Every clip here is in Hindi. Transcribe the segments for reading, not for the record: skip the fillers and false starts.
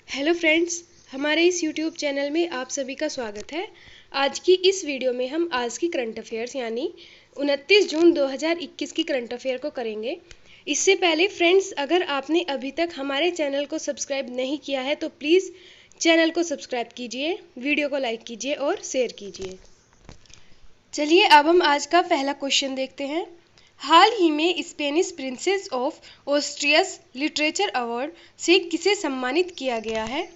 हेलो फ्रेंड्स, हमारे इस यूट्यूब चैनल में आप सभी का स्वागत है। आज की इस वीडियो में हम आज की करंट अफेयर्स यानी 29 जून 2021 की करंट अफेयर को करेंगे। इससे पहले फ्रेंड्स, अगर आपने अभी तक हमारे चैनल को सब्सक्राइब नहीं किया है तो प्लीज़ चैनल को सब्सक्राइब कीजिए, वीडियो को लाइक कीजिए और शेयर कीजिए। चलिए अब हम आज का पहला क्वेश्चन देखते हैं। हाल ही में Spanish princess of Asturias literature award से किसे सम्मानित किया गया है?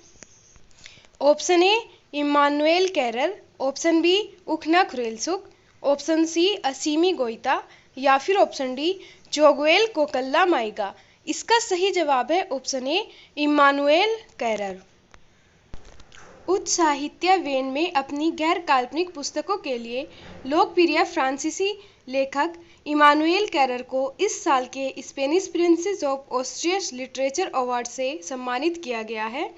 Option A Emmanuel Carrere, option B Ukhnaa Khurelsukh, option C Assimi Goita या फिर option D Choguel Kokalla Maiga. इसका सही जवाब है ऑप्शन ए इमानुएल कैरर। उच्च साहित्य वेन में अपनी गैर काल्पनिक पुस्तकों के लिए लोकप्रिय फ्रांसीसी लेखक इमानुएल कैरर को इस साल के Spanish princess of Asturias literature award से सम्मानित किया गया है।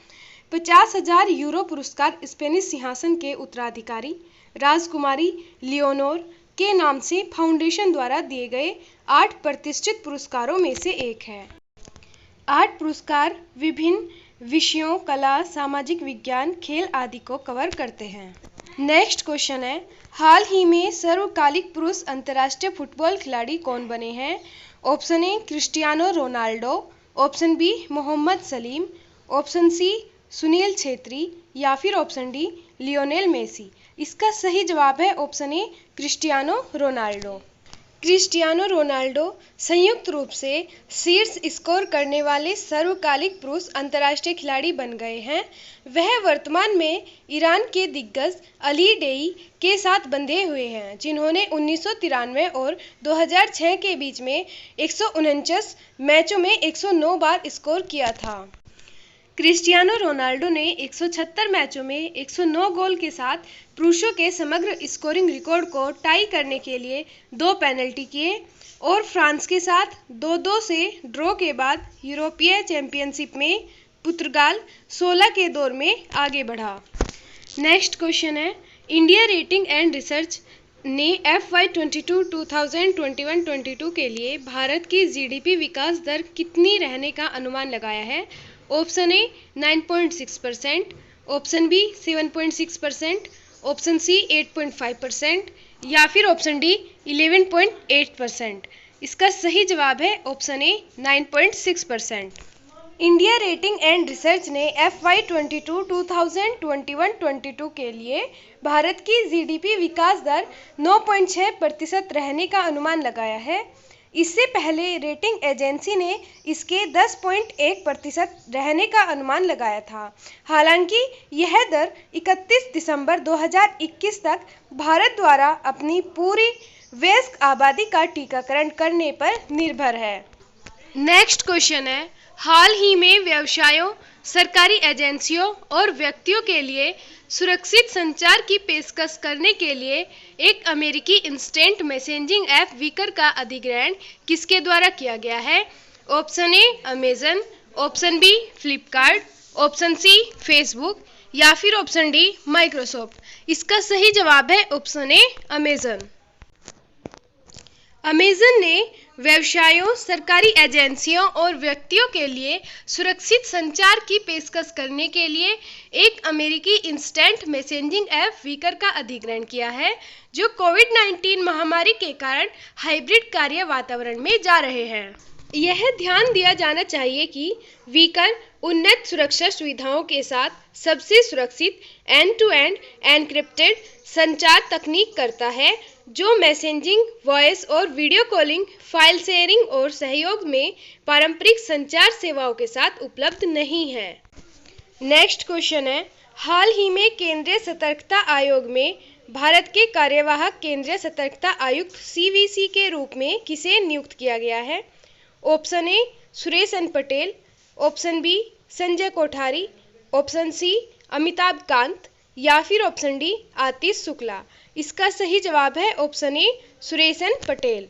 50,000 यूरो पुरस्कार स्पेनिश सिंहासन के उत्तराधिकारी राजकुमारी लियोनोर के नाम से फाउंडेशन द्वारा दिए गए 8 प्रतिष्ठित पुरस्कारों में से एक है। 8 पुरस्कार विभिन्न विषयों कला, सामाजिक विज्ञान, खेल आदि को कवर करते हैं। नेक्स्ट क्वेश्चन है, हाल ही में सर्वकालिक पुरुष अंतर्राष्ट्रीय फुटबॉल खिलाड़ी कौन बने हैं? Option A Cristiano Ronaldo, option B Mohammed Salim, option C Sunil Chhetri या फिर ऑप्शन डी लियोनेल मेसी। इसका सही जवाब है option A Cristiano Ronaldo. Cristiano Ronaldo संयुक्त रूप से शीर्ष स्कोर करने वाले सर्वकालिक पुरुष अंतर्राष्ट्रीय खिलाड़ी बन गए हैं। वह वर्तमान में ईरान के दिग्गज अली डेई के साथ बंधे हुए हैं, जिन्होंने 1993 और 2006 के बीच में 149 मैचों में 109 बार स्कोर किया था। क्रिस्टियानो रोनाल्डो ने 176 मैचों में 109 गोल के साथ पुरुषों के समग्र स्कोरिंग रिकॉर्ड को टाई करने के लिए 2 पेनल्टी किए और फ्रांस के साथ 2-2 से ड्रॉ के बाद यूरोपीय चैंपियनशिप में पुर्तगाल 16 के दौर में आगे बढ़ा। नेक्स्ट क्वेश्चन है, इंडिया रेटिंग एंड रिसर्च ने FY 2021-22 के लिए भारत की GDP विकास दर कितनी रहने का अनुमान लगाया है? Option A 9.6%, option B 7.6%, option C 8.5% या फिर ऑप्शन डी 11.8%। इसका सही जवाब है option A 9.6%। India rating and research ने FY 2022 के लिए भारत की GDP विकास दर 9.6% रहने का अनुमान लगाया है। इससे पहले रेटिंग एजेंसी ने इसके 10.1% रहने का अनुमान लगाया था। हालांकि यह दर 31 दिसंबर 2021 तक भारत द्वारा अपनी पूरी वयस्क आबादी का टीकाकरण करने पर निर्भर है। नेक्स्ट क्वेश्चन है, हाल ही में व्यवसायों, सरकारी एजेंसियों और व्यक्तियों के लिए सुरक्षित संचार की पेशकश करने के लिए एक अमेरिकी इंस्टेंट मैसेजिंग ऐप वीकर का अधिग्रहण किसके द्वारा किया गया है? Option A Amazon, option B Flipkart, option C Facebook या फिर ऑप्शन डी माइक्रोसॉफ्ट। इसका सही जवाब है ऑप्शन ए अमेजन। अमेजन ने व्यवसायों, सरकारी एजेंसियों और व्यक्तियों के लिए सुरक्षित संचार की पेशकश करने के लिए एक अमेरिकी इंस्टेंट मैसेजिंग ऐप वीकर का अधिग्रहण किया है, जो कोविड-19 महामारी के कारण हाइब्रिड कार्य वातावरण में जा रहे हैं। यह ध्यान दिया जाना चाहिए कि वीकर उन्नत सुरक्षा सुविधाओं के साथ सबसे सुरक्षित एंड-टू-एंड एन्क्रिप्टेड संचार तकनीक करता है, जो मैसेजिंग, वॉइस और वीडियो कॉलिंग, फाइल शेयरिंग और सहयोग में पारंपरिक संचार सेवाओं के साथ उपलब्ध नहीं है। नेक्स्ट क्वेश्चन है, हाल ही में केंद्रीय सतर्कता आयोग में भारत के कार्यवाहक केंद्रीय सतर्कता आयुक्त CVC के रूप में किसे नियुक्त किया गया है? Option A Suresh N Patel, option B Sanjay Kothari, option C Amitabh Kant या फिर ऑप्शन डी आतिश शुक्ला। इसका सही जवाब है option A Suresh N Patel.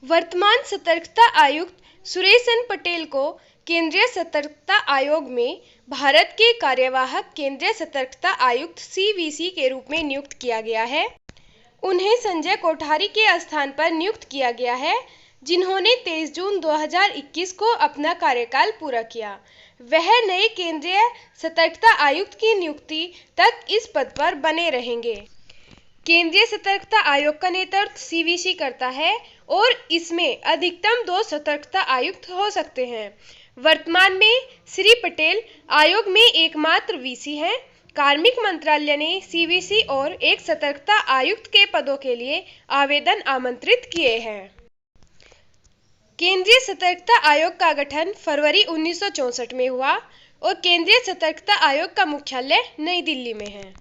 वर्तमान सतर्कता आयुक्त सुरेश एन पटेल को केंद्रीय सतर्कता आयोग में भारत के कार्यवाहक केंद्रीय सतर्कता आयुक्त CVC के रूप में नियुक्त किया गया है। उन्हें संजय कोठारी के स्थान पर नियुक्त किया गया है, जिन्होंने 23 जून 2021 को अपना कार्यकाल पूरा किया। वह नए केंद्रीय सतर्कता आयुक्त की नियुक्ति तक इस पद पर बने रहेंगे। केंद्रीय सतर्कता आयोग का नेतृत्व सीवीसी करता है और इसमें अधिकतम 2 सतर्कता आयुक्त हो सकते हैं। वर्तमान में श्री पटेल आयोग में एकमात्र वीसी हैं। कार्मिक मंत्रालय ने सीवीसी और एक सतर्कता आयुक्त के पदों के लिए आवेदन आमंत्रित किए हैं। केंद्रीय सतर्कता आयोग का गठन फरवरी 1964 में हुआ और केंद्रीय सतर्कता आयोग का मुख्यालय नई दिल्ली में है।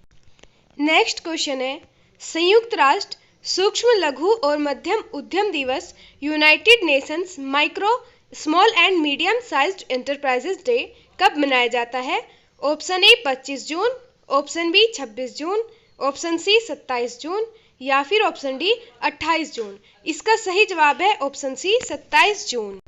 नेक्स्ट क्वेश्चन है, संयुक्त राष्ट्र सूक्ष्म लघु और मध्यम उद्यम दिवस United Nations micro small and medium sized enterprises day कब मनाया जाता है? Option A 25 June, option B 26 June, option C 27 June या फिर ऑप्शन डी 28 जून। इसका सही जवाब है ऑप्शन सी 27 जून।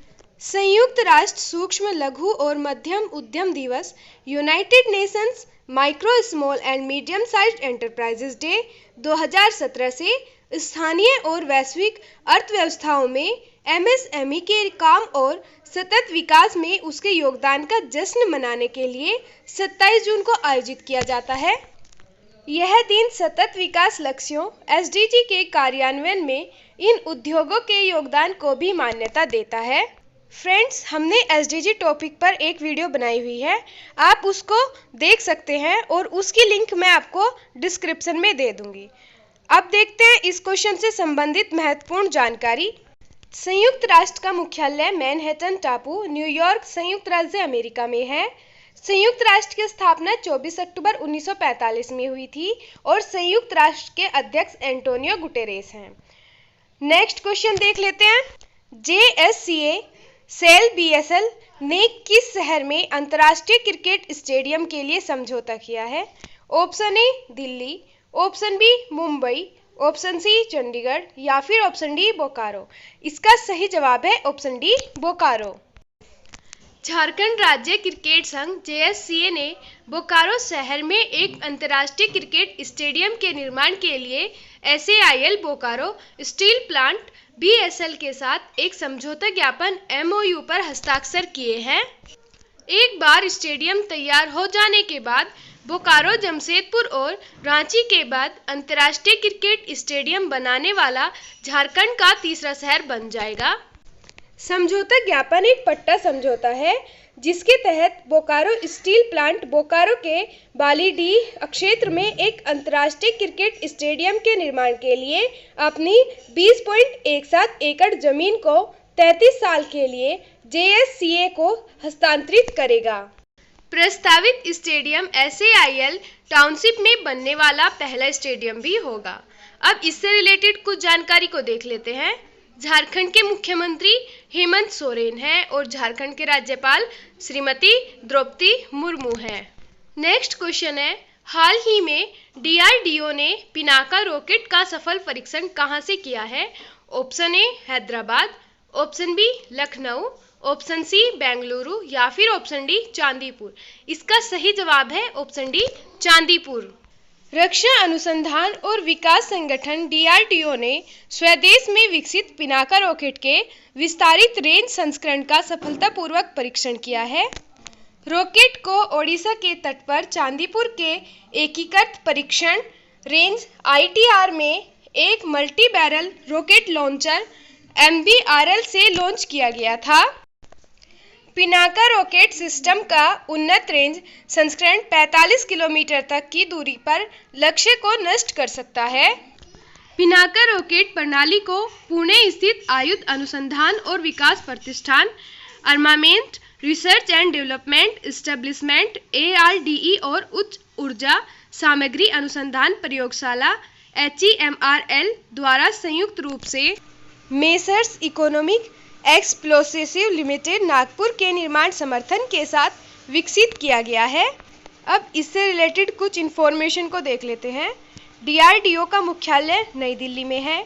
संयुक्त राष्ट्र सूक्ष्म लघु और मध्यम उद्यम दिवस United Nations micro small and medium sized enterprises day 2017 से स्थानीय और वैश्विक अर्थव्यवस्थाओं में एमएसएमई के काम और सतत विकास में उसके योगदान का जश्न मनाने के लिए 27 जून को आयोजित किया जाता है। यह दिन सतत विकास लक्ष्यों एसडीजी के कार्यान्वयन में इन उद्योगों के योगदान को भी मान्यता देता है। फ्रेंड्स, हमने एसडीजी टॉपिक पर एक वीडियो बनाई हुई है, आप उसको देख सकते हैं और उसकी लिंक मैं आपको डिस्क्रिप्शन में दे दूंगी। अब देखते हैं इस क्वेश्चन से संबंधित महत्वपूर्ण जानकारी। संयुक्त राष्ट्र का मुख्यालय मैनहट्टन टापू, न्यूयॉर्क, संयुक्त राज्य अमेरिका में है। संयुक्त राष्ट्र की स्थापना 24 अक्टूबर 1945 में हुई थी और संयुक्त राष्ट्र के अध्यक्ष एंटोनियो गुटेरेस हैं। नेक्स्ट क्वेश्चन देख लेते हैं। जेएससीए सेल बीएसएल ने किस शहर में अंतर्राष्ट्रीय क्रिकेट स्टेडियम के लिए समझौता किया है? Option A Delhi, option B Mumbai, option C Chandigarh या फिर ऑप्शन डी बोकारो। इसका सही जवाब है ऑप्शन डी बोकारो। झारखंड राज्य क्रिकेट संघ जेएससीए ने बोकारो शहर में एक अंतर्राष्ट्रीय क्रिकेट स्टेडियम के निर्माण के लिए SAIL Bokaro steel plant BSL के साथ एक समझौता ज्ञापन एमओयू पर हस्ताक्षर किए हैं। एक बार स्टेडियम तैयार हो जाने के बाद बोकारो, जमशेदपुर और रांची के बाद अंतर्राष्ट्रीय क्रिकेट स्टेडियम बनाने वाला झारखंड का तीसरा शहर बन जाएगा। समझौता ज्ञापन एक पट्टा समझौता है जिसके तहत बोकारो स्टील प्लांट बोकारो के बालीडीह क्षेत्र में एक अंतर्राष्ट्रीय क्रिकेट स्टेडियम के निर्माण के लिए अपनी 20.17 एकड़ जमीन को 33 साल के लिए जेएससीए को हस्तांतरित करेगा। प्रस्तावित स्टेडियम एसएआईएल टाउनशिप में बनने वाला पहला स्टेडियम भी होगा। अब इससे रिलेटेड कुछ जानकारी को देख लेते हैं। झारखंड के मुख्यमंत्री हेमंत सोरेन हैं और झारखंड के राज्यपाल श्रीमती द्रौपदी मुर्मू हैं। नेक्स्ट क्वेश्चन है, हाल ही में डीआरडीओ ने पिनाका रॉकेट का सफल परीक्षण कहां से किया है? Option A Hyderabad, option B Lucknow, option C Bengaluru या फिर ऑप्शन डी चांदीपुर। इसका सही जवाब है ऑप्शन डी चांदीपुर। रक्षा अनुसंधान और विकास संगठन डीआरडीओ ने स्वदेश में विकसित पिनाका रॉकेट के विस्तारित रेंज संस्करण का सफलतापूर्वक परीक्षण किया है। रॉकेट को ओडिशा के तट पर चांदीपुर के एकीकृत परीक्षण रेंज आईटीआर में एक multi barrel rocket launcher MBRL से लॉन्च किया गया था। पिनाका रॉकेट सिस्टम का उन्नत रेंज संस्करण 45 किलोमीटर तक की दूरी पर लक्ष्य को नष्ट कर सकता है। पिनाका रॉकेट प्रणाली को पुणे स्थित आयुध अनुसंधान और विकास प्रतिष्ठान, armament research and development establishment ARDE और उच्च ऊर्जा सामग्री अनुसंधान प्रयोगशाला HEMRL द्वारा संयुक्त रूप से messrs economic explosive limited Nagpur के निर्माण समर्थन के साथ विकसित किया गया है। अब इससे रिलेटेड कुछ इन्फॉर्मेशन को देख लेते हैं। डीआरडीओ का मुख्यालय नई दिल्ली में है।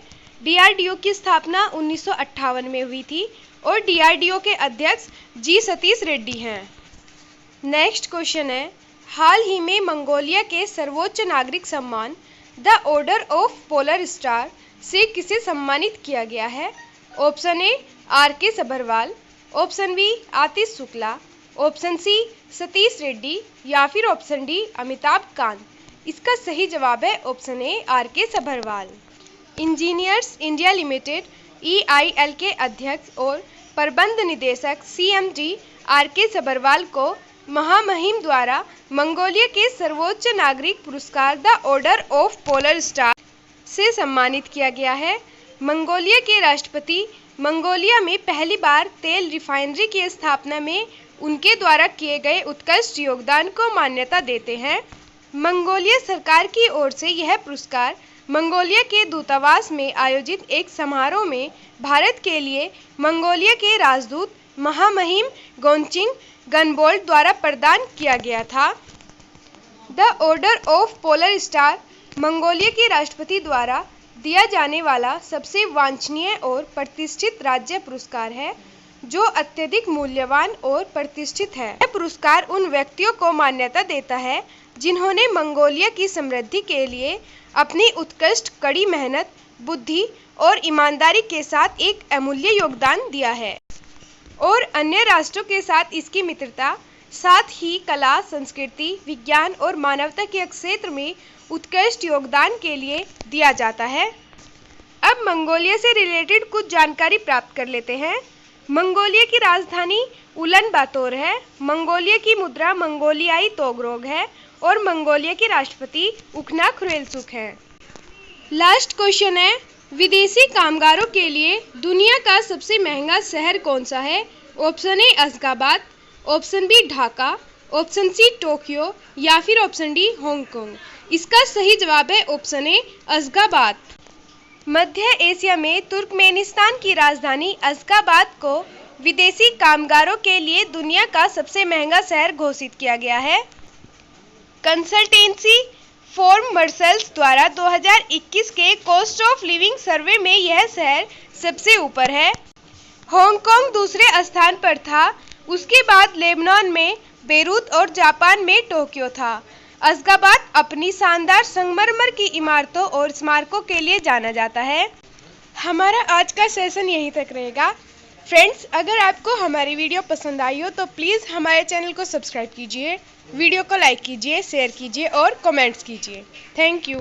डीआरडीओ की स्थापना 1958 में हुई थी और डीआरडीओ के अध्यक्ष जी सतीश रेड्डी हैं। नेक्स्ट क्वेश्चन है, हाल ही में मंगोलिया के सर्वोच्च नागरिक सम्मान the order of polar star से किसे सम्मानित किया गया है? ऑप्शन ए आर के सभरवाल, ऑप्शन बी आतिश शुक्ला, ऑप्शन सी सतीश रेड्डी या फिर ऑप्शन डी अमिताभ कांत। इसका सही जवाब है option A R K. Sabharwal. Engineers India limited EIL के अध्यक्ष और प्रबंध निदेशक CMD आर.के. सभरवाल को महामहिम द्वारा मंगोलिया के सर्वोच्च नागरिक पुरस्कार the order of polar star से सम्मानित किया गया है। मंगोलिया के राष्ट्रपति मंगोलिया में पहली बार तेल रिफाइनरी की स्थापना में उनके द्वारा किए गए उत्कृष्ट योगदान को मान्यता देते हैं। मंगोलिया सरकार की ओर से यह पुरस्कार मंगोलिया के दूतावास में आयोजित एक समारोह में भारत के लिए मंगोलिया के राजदूत महामहिम गोंचिंग गनबोल्ट द्वारा प्रदान किया गया था। The order of polar star Mongolia के राष्ट्रपति द्वारा दिया जाने वाला सबसे वांछनीय और प्रतिष्ठित राज्य पुरस्कार है जो अत्यधिक मूल्यवान और प्रतिष्ठित है। यह पुरस्कार उन व्यक्तियों को मान्यता देता है जिन्होंने मंगोलिया की समृद्धि के लिए अपनी उत्कृष्ट कड़ी मेहनत, बुद्धि और ईमानदारी के साथ एक अमूल्य योगदान दिया है और अन्य राष्ट्रों के साथ इसकी मित्रता, साथ ही कला, संस्कृति, विज्ञान और मानवता के क्षेत्र में उत्कृष्ट योगदान के लिए दिया जाता है। अब मंगोलिया से रिलेटेड कुछ जानकारी प्राप्त कर लेते हैं। मंगोलिया की राजधानी उलन बातोर है। मंगोलिया की मुद्रा मंगोलियाई तोगरोग है और मंगोलिया के राष्ट्रपति उखना खुरेलसुख हैं। लास्ट क्वेश्चन है, विदेशी कामगारों के लिए दुनिया का सबसे महंगा शहर कौन सा है? Option A Ashgabat, option B Dhaka, option C Tokyo या फिर ऑप्शन डी हांगकांग। इसका सही जवाब है ऑप्शन ए अशगाबाद। मध्य एशिया में तुर्कमेनिस्तान की राजधानी अशगाबाद को विदेशी कामगारों के लिए दुनिया का सबसे महंगा शहर घोषित किया गया है। कंसल्टेंसी फॉर्म मर्सल्स द्वारा 2021 के कॉस्ट ऑफ लिविंग सर्वे में यह शहर सबसे ऊपर है। हांगकांग दूसरे स्थान पर था, उसके बाद लेबनान में बेरूत और जापान में टोक्यो था। अशगाबाद अपनी शानदार संगमरमर की इमारतों और स्मारकों के लिए जाना जाता है। हमारा आज का सेशन यहीं तक रहेगा। फ्रेंड्स, अगर आपको हमारी वीडियो पसंद आई हो तो प्लीज़ हमारे चैनल को सब्सक्राइब कीजिए, वीडियो को लाइक कीजिए, शेयर कीजिए और कमेंट्स कीजिए। Thank you.